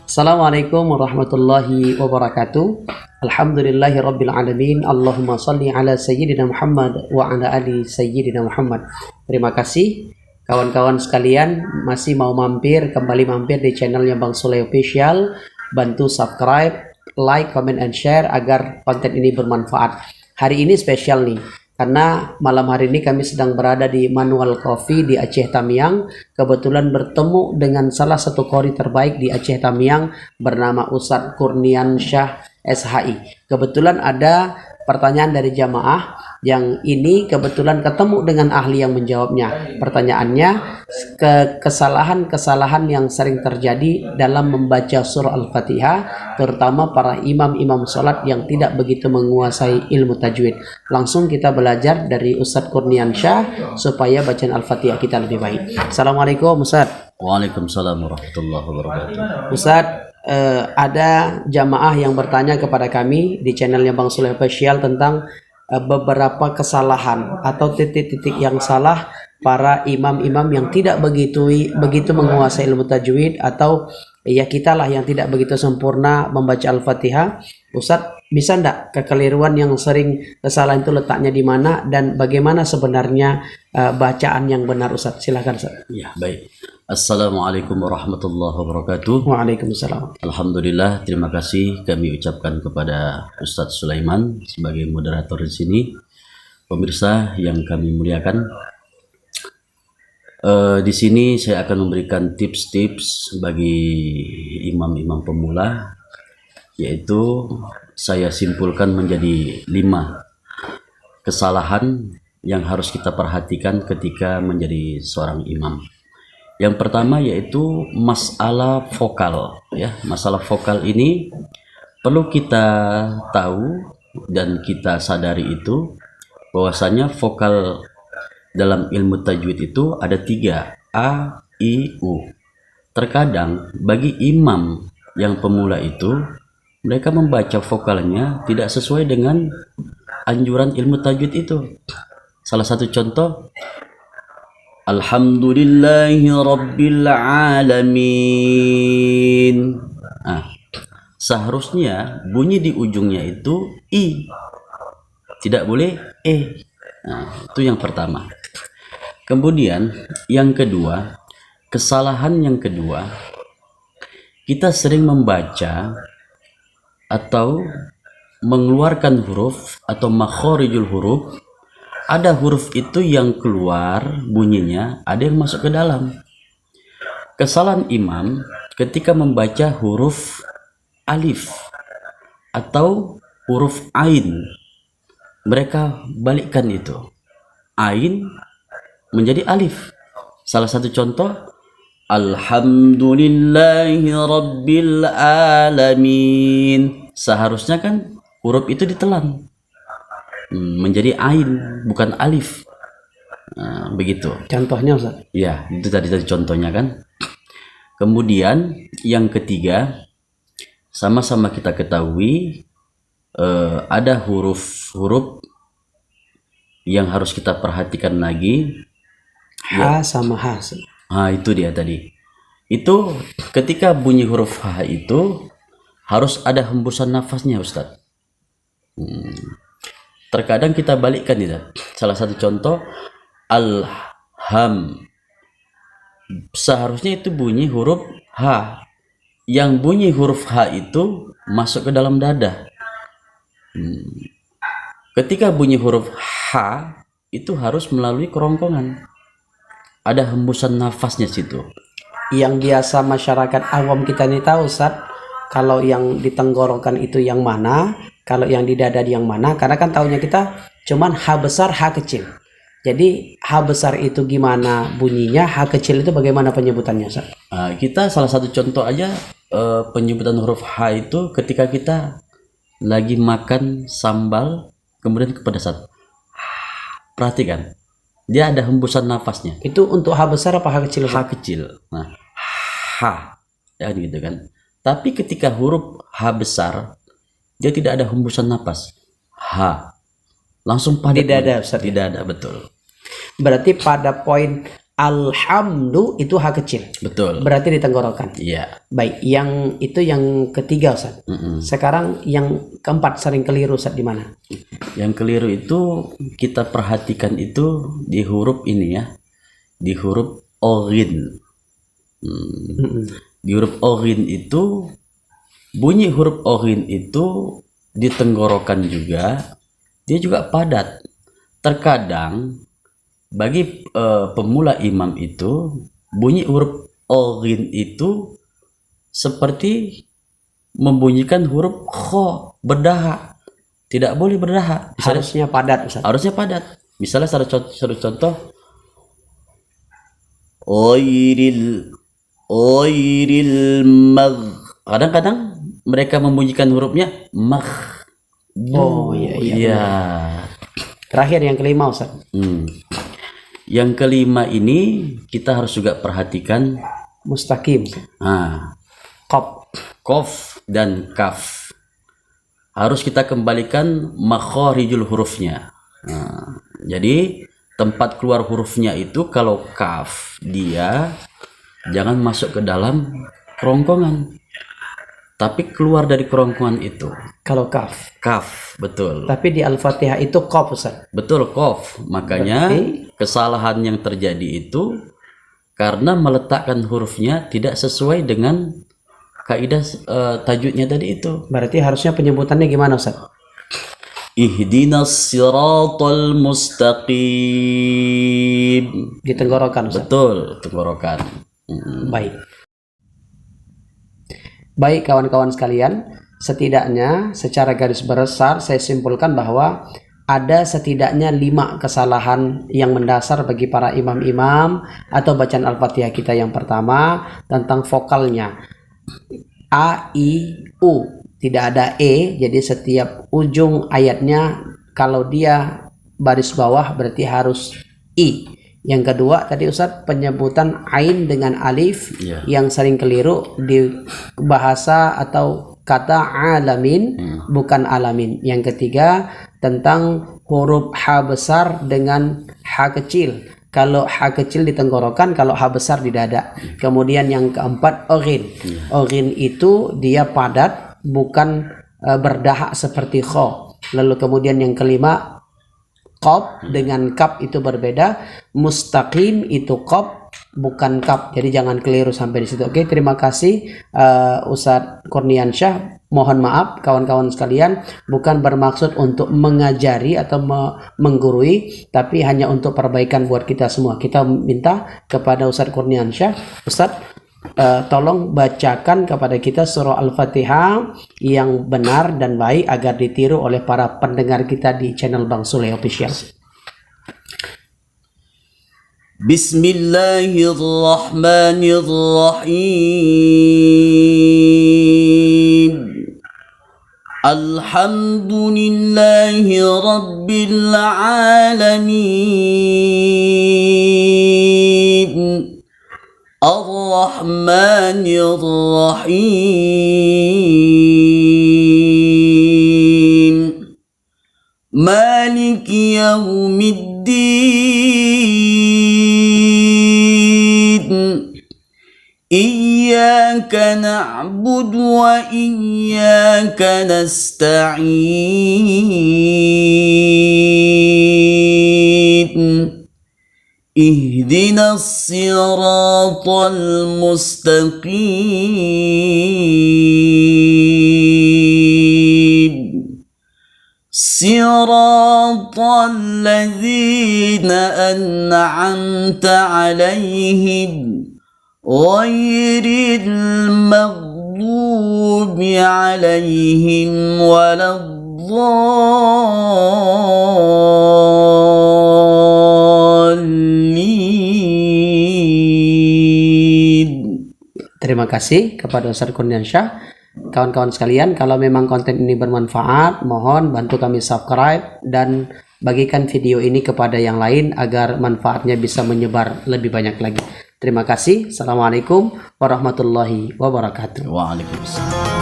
Assalamualaikum warahmatullahi wabarakatuh. Alhamdulillahi rabbil alamin. Allahumma salli ala sayyidina Muhammad wa ala ali sayyidina Muhammad. Terima kasih kawan-kawan sekalian masih mau kembali mampir di channelnya Bang Soleh Official. Bantu subscribe, like, comment, and share agar konten ini bermanfaat. Hari ini spesial nih, karena malam hari ini kami sedang berada di Manual Coffee di Aceh Tamiang. Kebetulan bertemu dengan salah satu qori terbaik di Aceh Tamiang bernama Ustadz Kurnian Syah SHI. Kebetulan ada pertanyaan dari jamaah yang ini kebetulan ketemu dengan ahli yang menjawabnya. Pertanyaannya, kesalahan-kesalahan yang sering terjadi dalam membaca surah Al-Fatihah, terutama para imam-imam sholat yang tidak begitu menguasai ilmu tajwid. Langsung kita belajar dari Ustadz Kurnian Syah supaya bacaan Al-Fatihah kita lebih baik. Assalamualaikum Ustadz. Waalaikumsalam warahmatullahi wabarakatuh. Ustadz, ada jamaah yang bertanya kepada kami di channelnya Bang Soleh Official tentang beberapa kesalahan atau titik-titik yang salah para imam-imam yang tidak begitu menguasai ilmu tajwid, atau ya kita lah yang tidak begitu sempurna membaca Al-Fatihah. Ustadz, bisa enggak kekeliruan yang sering kesalahan itu letaknya di mana dan bagaimana sebenarnya bacaan yang benar, Ustadz? Silakan, Ustadz. Ya, baik. Assalamualaikum warahmatullahi wabarakatuh. Waalaikumsalam. Alhamdulillah, terima kasih kami ucapkan kepada Ustadz Sulaiman sebagai moderator di sini. Pemirsa yang kami muliakan, di sini saya akan memberikan tips-tips bagi imam-imam pemula, yaitu saya simpulkan menjadi 5 kesalahan yang harus kita perhatikan ketika menjadi seorang imam. Yang pertama yaitu masalah vokal, ya. Masalah vokal ini perlu kita tahu dan kita sadari itu bahwasanya vokal dalam ilmu tajwid itu ada 3, A, I, U. Terkadang bagi imam yang pemula itu mereka membaca vokalnya tidak sesuai dengan anjuran ilmu tajwid itu. Salah satu contoh, Alhamdulillahi Rabbil Alamin. Seharusnya bunyi di ujungnya itu I, tidak boleh E. Itu yang pertama. Kemudian yang kedua, kesalahan yang kedua, kita sering membaca atau mengeluarkan huruf atau makhorijul huruf. Ada huruf itu yang keluar bunyinya, ada yang masuk ke dalam. Kesalahan imam ketika membaca huruf alif atau huruf ain, mereka balikkan itu. Ain menjadi alif. Salah satu contoh, Alhamdulillahi Rabbil Alamin. Seharusnya kan huruf itu ditelan menjadi ain, bukan alif. Begitu Contohnya, Ustaz? Ya, itu tadi contohnya kan. Kemudian yang ketiga, sama-sama kita ketahui ada huruf-huruf yang harus kita perhatikan lagi. H sama H. Itu dia tadi. Itu ketika bunyi huruf H itu harus ada hembusan nafasnya, Ustadz. Terkadang kita balikkan ya. Salah satu contoh, alham. Seharusnya itu bunyi huruf H. Yang bunyi huruf H itu masuk ke dalam dada. Ketika bunyi huruf H itu harus melalui kerongkongan. Ada hembusan nafasnya situ. Yang biasa masyarakat awam kita ini tahu, Ustaz, kalau yang di tenggorokan itu yang mana, kalau yang di dada yang mana, karena kan tahunya kita cuman H besar, H kecil. Jadi H besar itu gimana bunyinya, H kecil itu bagaimana penyebutannya, Ustaz? Kita salah satu contoh aja penyebutan huruf H itu ketika kita lagi makan sambal kemudian kepedesan. Perhatikan, dia ada hembusan nafasnya. Itu untuk H besar apa H kecil? H kecil. Nah, H, ya gitu kan. Tapi ketika huruf H besar, dia tidak ada hembusan napas. H, langsung pada di dada, Ustaz. Di dada, betul. Berarti pada poin Alhamdu itu H kecil. Betul. Berarti di tenggorokan. Iya. Baik, yang itu yang ketiga Ustaz. Sekarang yang keempat sering keliru Ustaz di mana? Yang keliru itu kita perhatikan itu di huruf ini ya. Di huruf oghin. Di huruf oghin itu bunyi huruf oghin itu di tenggorokan juga dia juga padat. Terkadang bagi pemula imam itu bunyi huruf oghin itu seperti membunyikan huruf kho, berdahak. Tidak boleh berdahak. Harusnya padat Ustaz. Harusnya padat. Misalnya satu contoh oiril mag. Kadang-kadang mereka membunyikan hurufnya mag. Oh iya. Terakhir yang kelima Ustaz. Yang kelima ini kita harus juga perhatikan Mustaqim. Qaf dan kaf. Harus kita kembalikan makharijul hurufnya. Jadi tempat keluar hurufnya itu kalau kaf dia jangan masuk ke dalam kerongkongan, tapi keluar dari kerongkongan itu. Kalau kaf, betul. Tapi di Al-Fatihah itu qaf Ustaz. Betul, qaf. Makanya kesalahan yang terjadi itu karena meletakkan hurufnya tidak sesuai dengan kaidah tajwidnya tadi itu. Berarti harusnya penyebutannya gimana Ustaz? Ihdinas siratal mustaqim. Di tenggorokan Ustaz. Betul, tenggorokan. Baik kawan-kawan sekalian, setidaknya secara garis besar saya simpulkan bahwa ada setidaknya 5 kesalahan yang mendasar bagi para imam-imam atau bacaan Al-Fatihah kita. Yang pertama tentang vokalnya. A, I, U. Tidak ada E, jadi setiap ujung ayatnya kalau dia baris bawah berarti harus I. Yang kedua tadi Ustadz, penyebutan ain dengan alif yang sering keliru di bahasa atau kata alamin bukan alamin. Yang ketiga tentang huruf H besar dengan H kecil. Kalau H kecil di tenggorokan, kalau H besar di dada. Kemudian yang keempat oghin. Oghin itu dia padat, bukan berdahak seperti kho. Lalu kemudian yang kelima qaf dengan kap itu berbeda. Mustaqim itu qaf bukan kap. Jadi jangan keliru sampai di situ. Oke, terima kasih Ustadz Kurniansyah. Mohon maaf kawan-kawan sekalian, bukan bermaksud untuk mengajari atau menggurui, tapi hanya untuk perbaikan buat kita semua. Kita minta kepada Ustadz Kurniansyah, Ustadz tolong bacakan kepada kita surah Al-Fatihah yang benar dan baik agar ditiru oleh para pendengar kita di channel Bang Sule Official. Bismillahirrahmanirrahim. Alhamdulillahi Rabbil Alamin. Ar-Rahmanir-Rahim. Maliki Yawmiddin. Iyyaka na'budu wa iyyaka nasta'in. Ihdinas siratal mustaqim. Siratal ladzina an'amta 'alaihim ghairil maghdubi 'alaihim waladdallin. Terima kasih kepada Ustadz Kurniansyah. Kawan-kawan sekalian, kalau memang konten ini bermanfaat, mohon bantu kami subscribe dan bagikan video ini kepada yang lain agar manfaatnya bisa menyebar lebih banyak lagi. Terima kasih. Assalamualaikum warahmatullahi wabarakatuh. Waalaikumsalam.